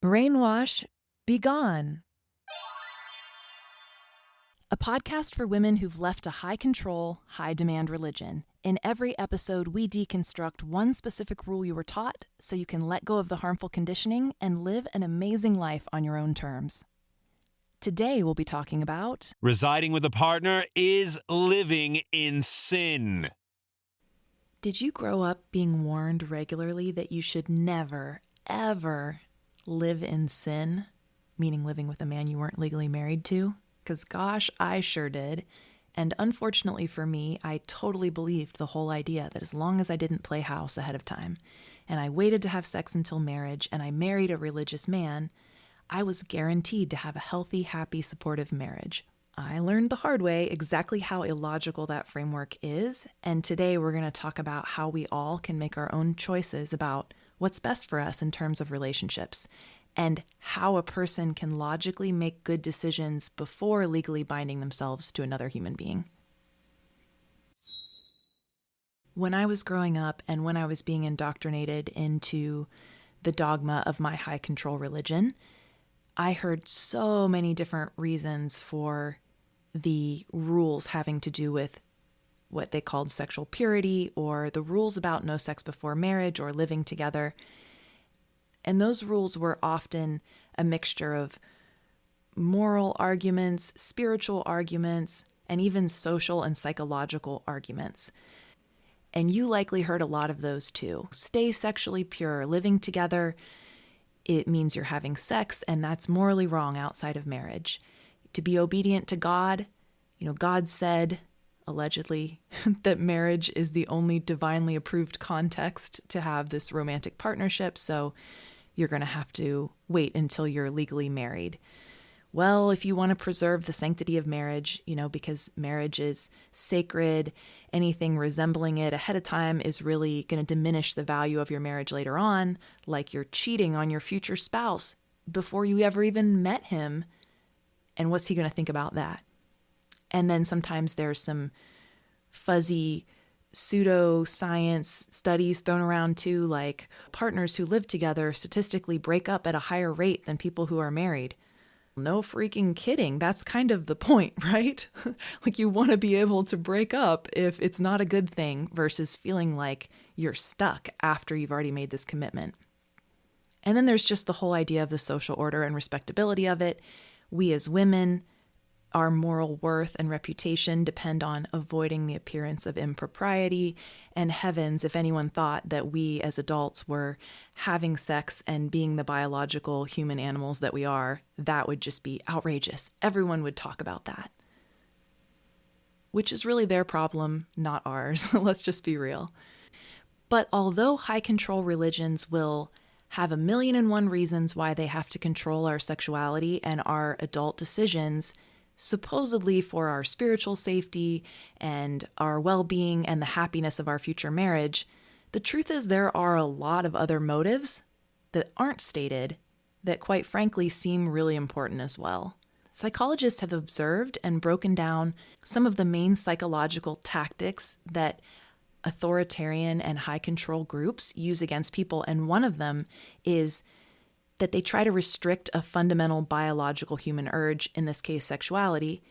Brainwash, be gone. A podcast for women who've left a high-control, high-demand religion. In every episode, we deconstruct one specific rule you were taught so you can let go of the harmful conditioning and live an amazing life on your own terms. Today, we'll be talking about residing with a partner is living in sin. Did you grow up being warned regularly that you should never, ever live in sin? Meaning living with a man you weren't legally married to? Because gosh, I sure did. And unfortunately for me, I totally believed the whole idea that as long as I didn't play house ahead of time, and I waited to have sex until marriage, and I married a religious man, I was guaranteed to have a healthy, happy, supportive marriage. I learned the hard way exactly how illogical that framework is, and today we're going to talk about how we all can make our own choices about what's best for us in terms of relationships, and how a person can logically make good decisions before legally binding themselves to another human being. When I was growing up and when I was being indoctrinated into the dogma of my high control religion, I heard so many different reasons for the rules having to do with what they called sexual purity, or the rules about no sex before marriage or living together. And those rules were often a mixture of moral arguments, spiritual arguments, and even social and psychological arguments. And you likely heard a lot of those too. Stay sexually pure, living together, it means you're having sex, and that's morally wrong outside of marriage. To be obedient to God, God said, allegedly, that marriage is the only divinely approved context to have this romantic partnership, so you're going to have to wait until you're legally married. Well, if you want to preserve the sanctity of marriage, because marriage is sacred, anything resembling it ahead of time is really going to diminish the value of your marriage later on, like you're cheating on your future spouse before you ever even met him. And what's he going to think about that? And then sometimes there's some fuzzy pseudo-science studies thrown around too, like partners who live together statistically break up at a higher rate than people who are married. No freaking kidding. That's kind of the point, right? Like you want to be able to break up if it's not a good thing versus feeling like you're stuck after you've already made this commitment. And then there's just the whole idea of the social order and respectability of it. We as women, our moral worth and reputation depend on avoiding the appearance of impropriety. And heavens, if anyone thought that we as adults were having sex and being the biological human animals that we are, that would just be outrageous. Everyone would talk about that. Which is really their problem, not ours. Let's just be real. But although high control religions will have 1,000,001 reasons why they have to control our sexuality and our adult decisions, supposedly for our spiritual safety and our well-being and the happiness of our future marriage, the truth is there are a lot of other motives that aren't stated that quite frankly seem really important as well. Psychologists have observed and broken down some of the main psychological tactics that authoritarian and high control groups use against people, and one of them is that they try to restrict a fundamental biological human urge, in this case sexuality,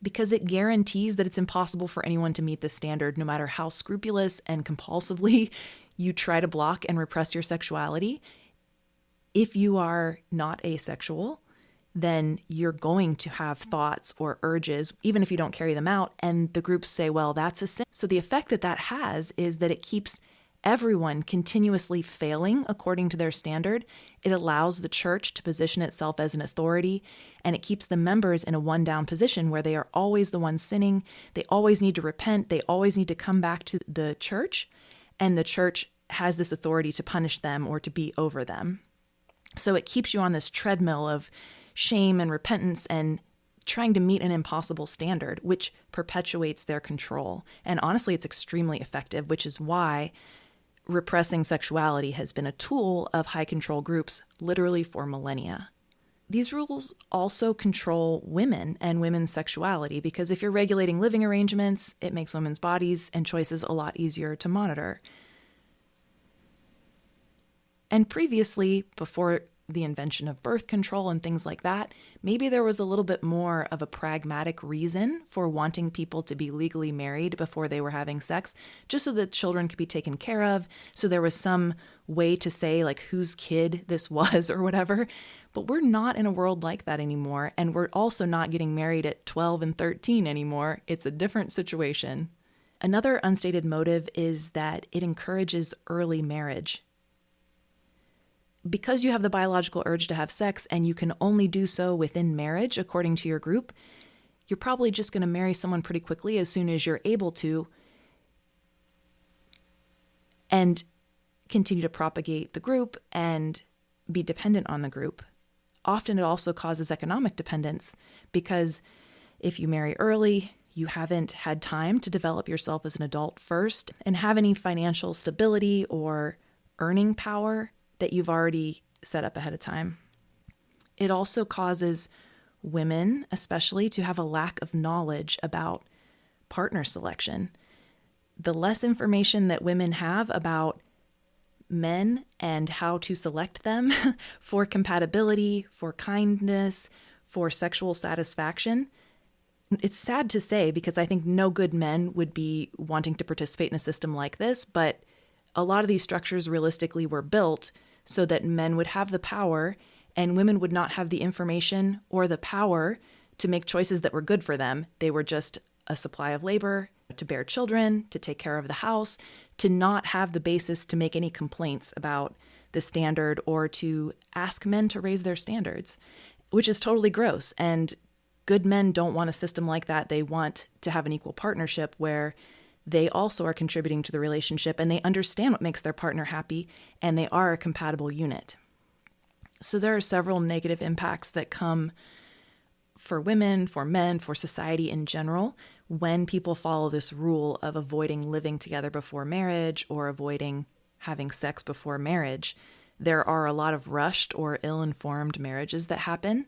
because it guarantees that it's impossible for anyone to meet this standard no matter how scrupulous and compulsively you try to block and repress your sexuality. If you are not asexual, then you're going to have thoughts or urges, even if you don't carry them out, and the groups say, well, that's a sin. So the effect that has is that it keeps everyone continuously failing according to their standard. It allows the church to position itself as an authority, and it keeps the members in a one-down position where they are always the ones sinning. They always need to repent. They always need to come back to the church, and the church has this authority to punish them or to be over them. So it keeps you on this treadmill of shame and repentance and trying to meet an impossible standard, which perpetuates their control. And honestly, it's extremely effective, which is why repressing sexuality has been a tool of high control groups literally for millennia. These rules also control women and women's sexuality, because if you're regulating living arrangements, it makes women's bodies and choices a lot easier to monitor. And previously, before the invention of birth control and things like that, maybe there was a little bit more of a pragmatic reason for wanting people to be legally married before they were having sex, just so that children could be taken care of. So there was some way to say like whose kid this was or whatever. But we're not in a world like that anymore. And we're also not getting married at 12 and 13 anymore. It's a different situation. Another unstated motive is that it encourages early marriage. Because you have the biological urge to have sex and you can only do so within marriage, according to your group, you're probably just going to marry someone pretty quickly as soon as you're able to and continue to propagate the group and be dependent on the group. Often it also causes economic dependence because if you marry early, you haven't had time to develop yourself as an adult first and have any financial stability or earning power that you've already set up ahead of time. It also causes women, especially, to have a lack of knowledge about partner selection. The less information that women have about men and how to select them for compatibility, for kindness, for sexual satisfaction. It's sad to say because I think no good men would be wanting to participate in a system like this, but a lot of these structures realistically were built so that men would have the power and women would not have the information or the power to make choices that were good for them. They were just a supply of labor to bear children, to take care of the house, to not have the basis to make any complaints about the standard or to ask men to raise their standards, which is totally gross. And good men don't want a system like that. They want to have an equal partnership where they also are contributing to the relationship and they understand what makes their partner happy and they are a compatible unit. So there are several negative impacts that come for women, for men, for society in general when people follow this rule of avoiding living together before marriage or avoiding having sex before marriage. There are a lot of rushed or ill-informed marriages that happen.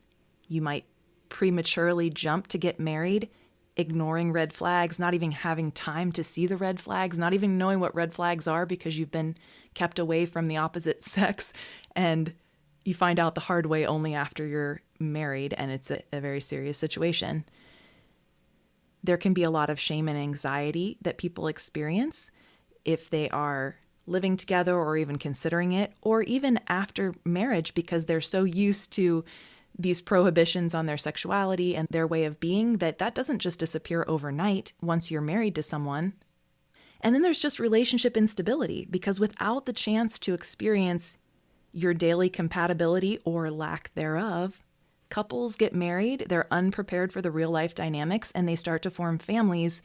You might prematurely jump to get married, ignoring red flags, not even having time to see the red flags, not even knowing what red flags are because you've been kept away from the opposite sex. And you find out the hard way only after you're married, and it's a very serious situation. There can be a lot of shame and anxiety that people experience if they are living together or even considering it, or even after marriage because they're so used to these prohibitions on their sexuality and their way of being that doesn't just disappear overnight once you're married to someone. And then there's just relationship instability because without the chance to experience your daily compatibility or lack thereof, couples get married, they're unprepared for the real life dynamics, and they start to form families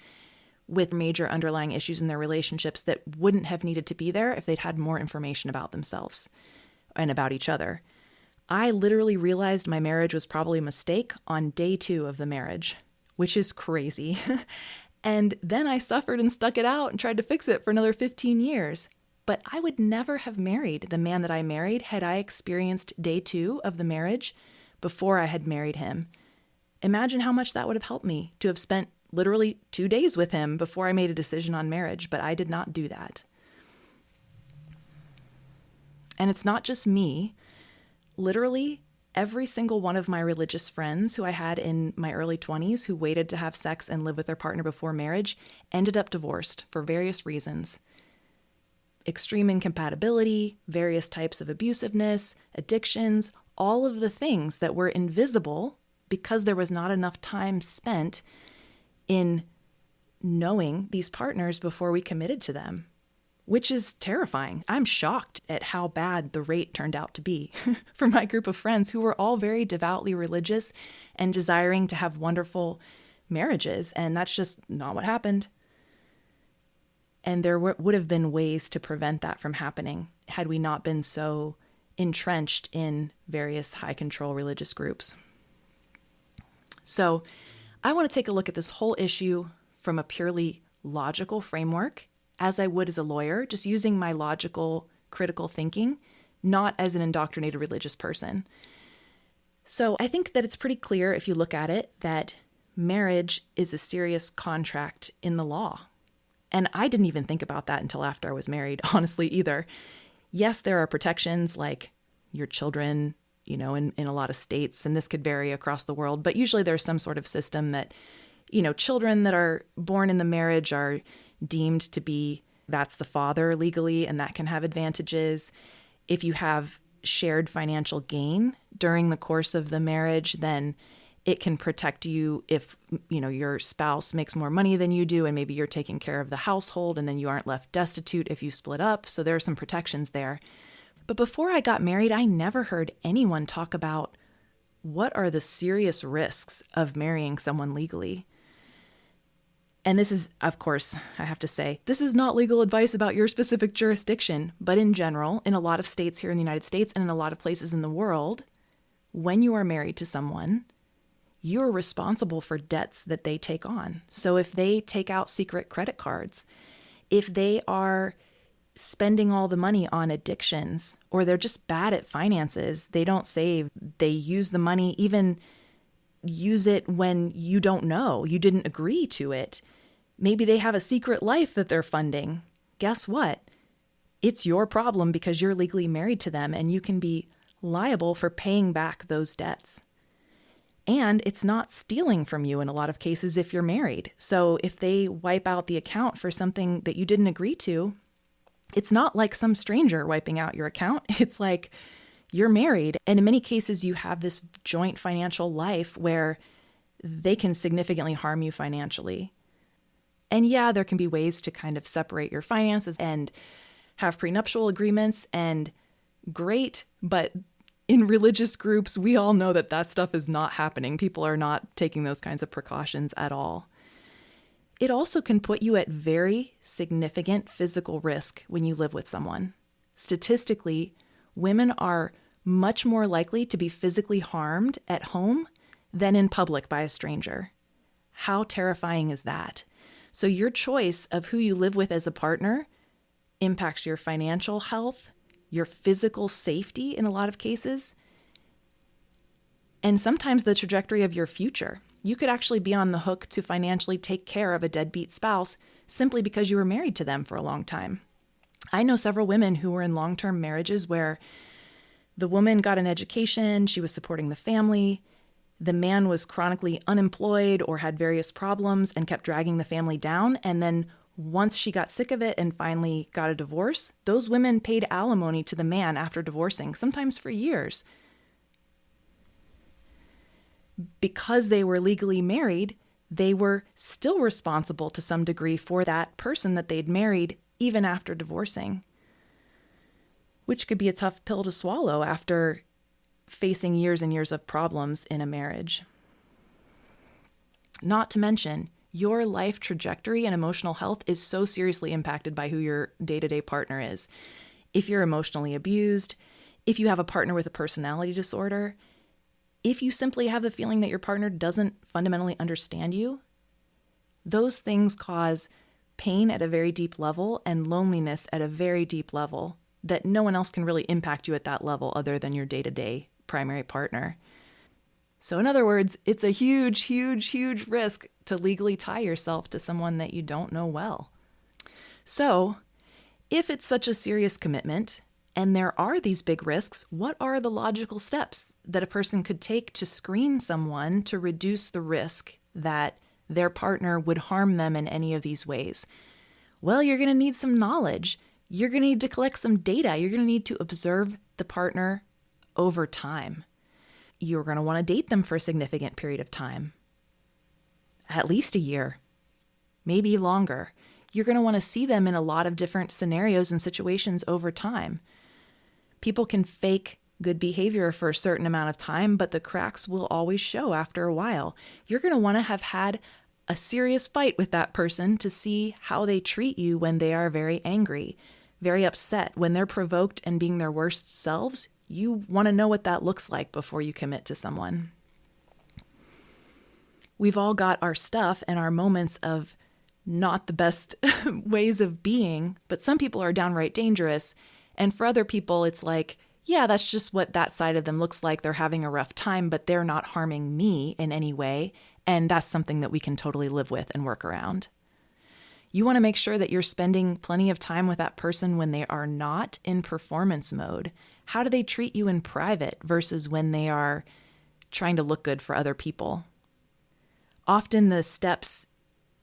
with major underlying issues in their relationships that wouldn't have needed to be there if they'd had more information about themselves and about each other. I literally realized my marriage was probably a mistake on day 2 of the marriage, which is crazy. And then I suffered and stuck it out and tried to fix it for another 15 years. But I would never have married the man that I married had I experienced day 2 of the marriage before I had married him. Imagine how much that would have helped me to have spent literally 2 days with him before I made a decision on marriage, but I did not do that. And it's not just me. Literally, every single one of my religious friends who I had in my early 20s who waited to have sex and live with their partner before marriage ended up divorced for various reasons. Extreme incompatibility, various types of abusiveness, addictions, all of the things that were invisible because there was not enough time spent in knowing these partners before we committed to them, which is terrifying. I'm shocked at how bad the rate turned out to be for my group of friends who were all very devoutly religious and desiring to have wonderful marriages, and that's just not what happened. And there would have been ways to prevent that from happening had we not been so entrenched in various high control religious groups. So I want to take a look at this whole issue from a purely logical framework, as I would as a lawyer, just using my logical, critical thinking, not as an indoctrinated religious person. So I think that it's pretty clear if you look at it that marriage is a serious contract in the law. And I didn't even think about that until after I was married, honestly, either. Yes, there are protections like your children in a lot of states, and this could vary across the world, but usually there's some sort of system that, children that are born in the marriage are deemed to be, that's the father legally, and that can have advantages. If you have shared financial gain during the course of the marriage, then it can protect you if, your spouse makes more money than you do, and maybe you're taking care of the household, and then you aren't left destitute if you split up. So there are some protections there. But before I got married, I never heard anyone talk about what are the serious risks of marrying someone legally. And this is, of course, I have to say, this is not legal advice about your specific jurisdiction, but in general, in a lot of states here in the United States and in a lot of places in the world, when you are married to someone, you're responsible for debts that they take on. So if they take out secret credit cards, if they are spending all the money on addictions, or they're just bad at finances, they don't save, they use the money, even use it when you don't know, you didn't agree to it. Maybe they have a secret life that they're funding. Guess what? It's your problem because you're legally married to them, and you can be liable for paying back those debts. And it's not stealing from you in a lot of cases if you're married. So if they wipe out the account for something that you didn't agree to, it's not like some stranger wiping out your account. It's like you're married. And in many cases, you have this joint financial life where they can significantly harm you financially. And yeah, there can be ways to kind of separate your finances and have prenuptial agreements, and great, but in religious groups, we all know that that stuff is not happening. People are not taking those kinds of precautions at all. It also can put you at very significant physical risk when you live with someone. Statistically, women are much more likely to be physically harmed at home than in public by a stranger. How terrifying is that? So your choice of who you live with as a partner impacts your financial health, your physical safety in a lot of cases, and sometimes the trajectory of your future. You could actually be on the hook to financially take care of a deadbeat spouse simply because you were married to them for a long time. I know several women who were in long-term marriages where the woman got an education, she was supporting the family, the man was chronically unemployed or had various problems and kept dragging the family down, and then once she got sick of it and finally got a divorce, those women paid alimony to the man after divorcing, sometimes for years. Because they were legally married, they were still responsible to some degree for that person that they'd married even after divorcing, which could be a tough pill to swallow after facing years and years of problems in a marriage. Not to mention, your life trajectory and emotional health is so seriously impacted by who your day-to-day partner is. If you're emotionally abused, if you have a partner with a personality disorder, if you simply have the feeling that your partner doesn't fundamentally understand you, those things cause pain at a very deep level and loneliness at a very deep level that no one else can really impact you at that level other than your day-to-day primary partner. So in other words, it's a huge, huge, huge risk to legally tie yourself to someone that you don't know well. So if it's such a serious commitment, and there are these big risks, what are the logical steps that a person could take to screen someone to reduce the risk that their partner would harm them in any of these ways? Well, you're going to need some knowledge. You're going to need to collect some data. You're going to need to observe the partner over time. You're going to want to date them for a significant period of time, at least a year, maybe longer. You're going to want to see them in a lot of different scenarios and situations over time. People can fake good behavior for a certain amount of time, but the cracks will always show after a while. You're going to want to have had a serious fight with that person to see how they treat you when they are very angry, very upset, when they're provoked and being their worst selves. You want to know what that looks like before you commit to someone. We've all got our stuff and our moments of not the best ways of being, but some people are downright dangerous. And for other people, it's like, yeah, that's just what that side of them looks like. They're having a rough time, but they're not harming me in any way. And that's something that we can totally live with and work around. You want to make sure that you're spending plenty of time with that person when they are not in performance mode. How do they treat you in private versus when they are trying to look good for other people? Often the steps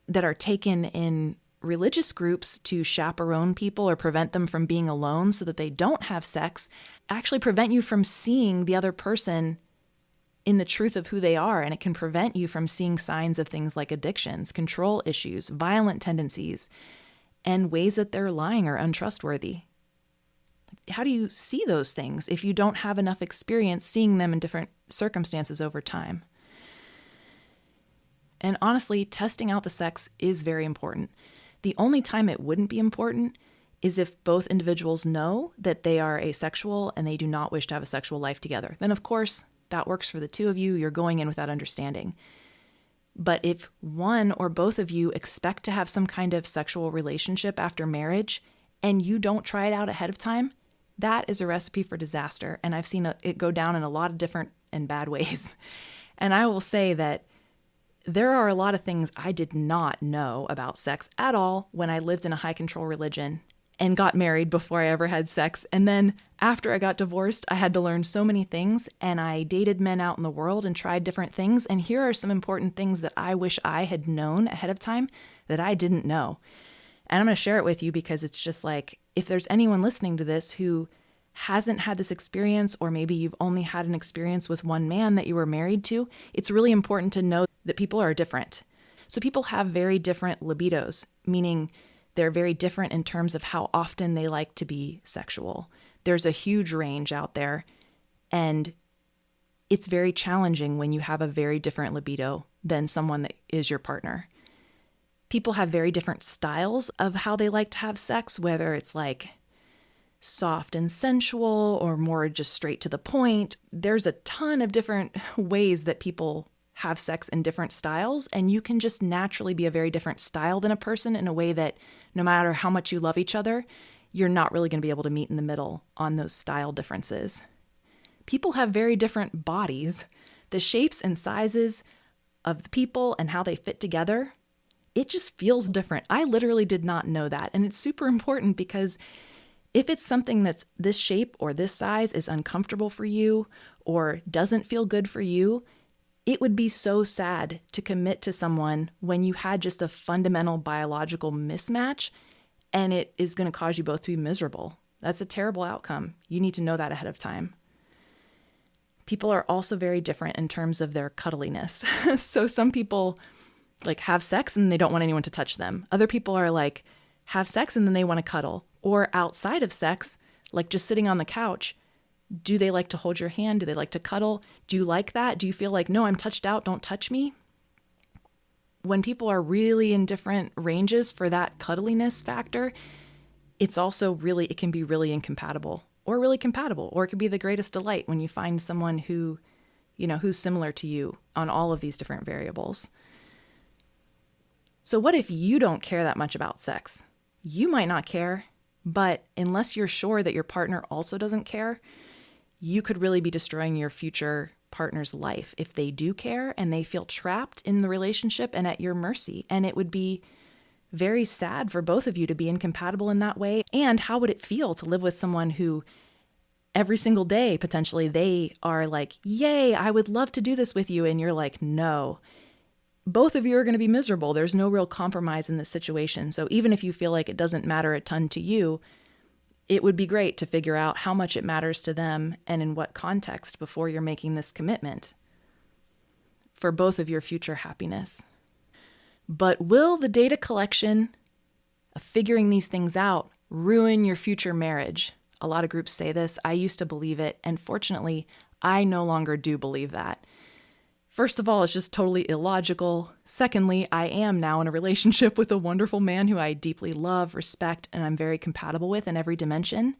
that are taken in religious groups to chaperone people or prevent them from being alone so that they don't have sex actually prevent you from seeing the other person in the truth of who they are. And it can prevent you from seeing signs of things like addictions, control issues, violent tendencies, and ways that they're lying or untrustworthy. How do you see those things if you don't have enough experience seeing them in different circumstances over time? And honestly, testing out the sex is very important. The only time it wouldn't be important is if both individuals know that they are asexual and they do not wish to have a sexual life together. Then, of course, that works for the two of you. You're going in with that understanding. But if one or both of you expect to have some kind of sexual relationship after marriage and you don't try it out ahead of time, that is a recipe for disaster. And I've seen it go down in a lot of different and bad ways. And I will say that there are a lot of things I did not know about sex at all when I lived in a high control religion and got married before I ever had sex. And then after I got divorced, I had to learn so many things, and I dated men out in the world and tried different things. And here are some important things that I wish I had known ahead of time that I didn't know. And I'm going to share it with you because it's just like, if there's anyone listening to this who hasn't had this experience, or maybe you've only had an experience with one man that you were married to, it's really important to know that people are different. So people have very different libidos, meaning they're very different in terms of how often they like to be sexual. There's a huge range out there, and it's very challenging when you have a very different libido than someone that is your partner. People have very different styles of how they like to have sex, whether it's like soft and sensual or more just straight to the point. There's a ton of different ways that people have sex in different styles, and you can just naturally be a very different style than a person in a way that no matter how much you love each other, you're not really going to be able to meet in the middle on those style differences. People have very different bodies. The shapes and sizes of the people and how they fit together, it just feels different. I literally did not know that, and it's super important because if it's something that's this shape or this size is uncomfortable for you or doesn't feel good for you, it would be so sad to commit to someone when you had just a fundamental biological mismatch and it is going to cause you both to be miserable. That's a terrible outcome. You need to know that ahead of time. People are also very different in terms of their cuddliness. So some people like have sex and they don't want anyone to touch them. Other people are like have sex and then they want to cuddle. Or outside of sex, like just sitting on the couch, do they like to hold your hand? Do they like to cuddle? Do you like that? Do you feel like, no, I'm touched out, don't touch me? When people are really in different ranges for that cuddliness factor, it can be really incompatible or really compatible, or it could be the greatest delight when you find someone who, who's similar to you on all of these different variables. So what if you don't care that much about sex? You might not care, but unless you're sure that your partner also doesn't care, you could really be destroying your future partner's life if they do care and they feel trapped in the relationship and at your mercy. And it would be very sad for both of you to be incompatible in that way. And how would it feel to live with someone who every single day, potentially, they are like, yay, I would love to do this with you. And you're like, no. Both of you are going to be miserable. There's no real compromise in this situation. So even if you feel like it doesn't matter a ton to you, it would be great to figure out how much it matters to them and in what context before you're making this commitment for both of your future happiness. But will the data collection of figuring these things out ruin your future marriage? A lot of groups say this. I used to believe it, and fortunately, I no longer do believe that. First of all, it's just totally illogical. Secondly, I am now in a relationship with a wonderful man who I deeply love, respect, and I'm very compatible with in every dimension.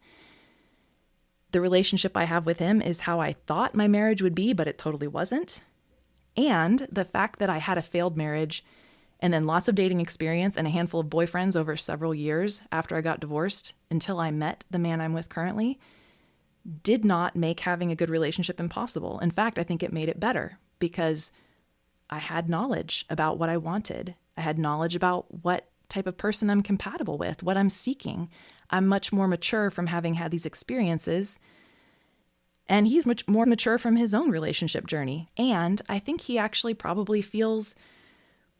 The relationship I have with him is how I thought my marriage would be, but it totally wasn't. And the fact that I had a failed marriage and then lots of dating experience and a handful of boyfriends over several years after I got divorced until I met the man I'm with currently did not make having a good relationship impossible. In fact, I think it made it better because I had knowledge about what I wanted. I had knowledge about what type of person I'm compatible with, what I'm seeking. I'm much more mature from having had these experiences. And he's much more mature from his own relationship journey. And I think he actually probably feels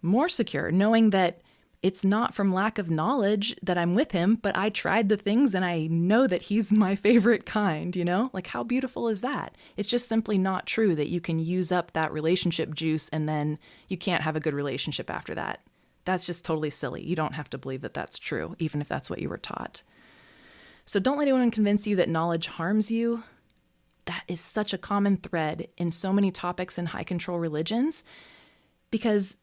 more secure knowing that it's not from lack of knowledge that I'm with him, but I tried the things and I know that he's my favorite kind, you know? Like, how beautiful is that? It's just simply not true that you can use up that relationship juice and then you can't have a good relationship after that. That's just totally silly. You don't have to believe that that's true, even if that's what you were taught. So don't let anyone convince you that knowledge harms you. That is such a common thread in so many topics in high control religions, because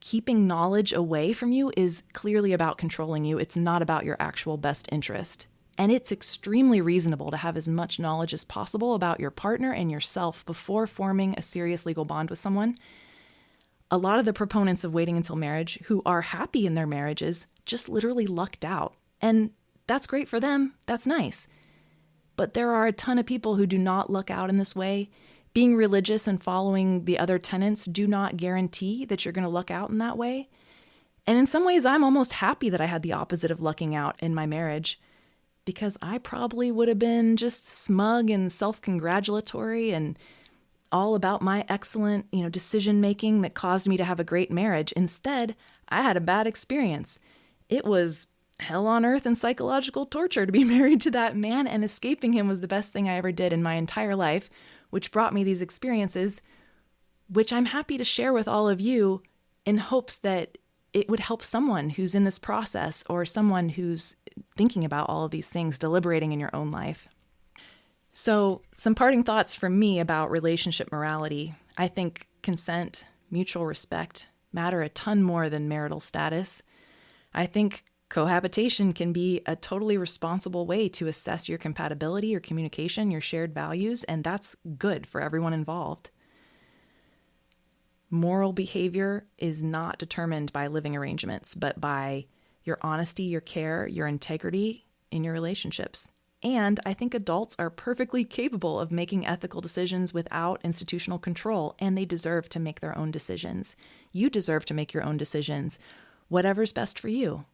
keeping knowledge away from you is clearly about controlling you. It's not about your actual best interest. And it's extremely reasonable to have as much knowledge as possible about your partner and yourself before forming a serious legal bond with someone. A lot of the proponents of waiting until marriage who are happy in their marriages just literally lucked out. And that's great for them. That's nice. But there are a ton of people who do not luck out in this way. Being religious and following the other tenets do not guarantee that you're going to luck out in that way. And in some ways, I'm almost happy that I had the opposite of lucking out in my marriage, because I probably would have been just smug and self-congratulatory and all about my excellent, decision-making that caused me to have a great marriage. Instead, I had a bad experience. It was hell on earth and psychological torture to be married to that man, and escaping him was the best thing I ever did in my entire life, which brought me these experiences, which I'm happy to share with all of you in hopes that it would help someone who's in this process or someone who's thinking about all of these things, deliberating in your own life. So some parting thoughts from me about relationship morality. I think consent, mutual respect matter a ton more than marital status. I think cohabitation can be a totally responsible way to assess your compatibility, your communication, your shared values, and that's good for everyone involved. Moral behavior is not determined by living arrangements, but by your honesty, your care, your integrity in your relationships. And I think adults are perfectly capable of making ethical decisions without institutional control, and they deserve to make their own decisions. You deserve to make your own decisions, whatever's best for you.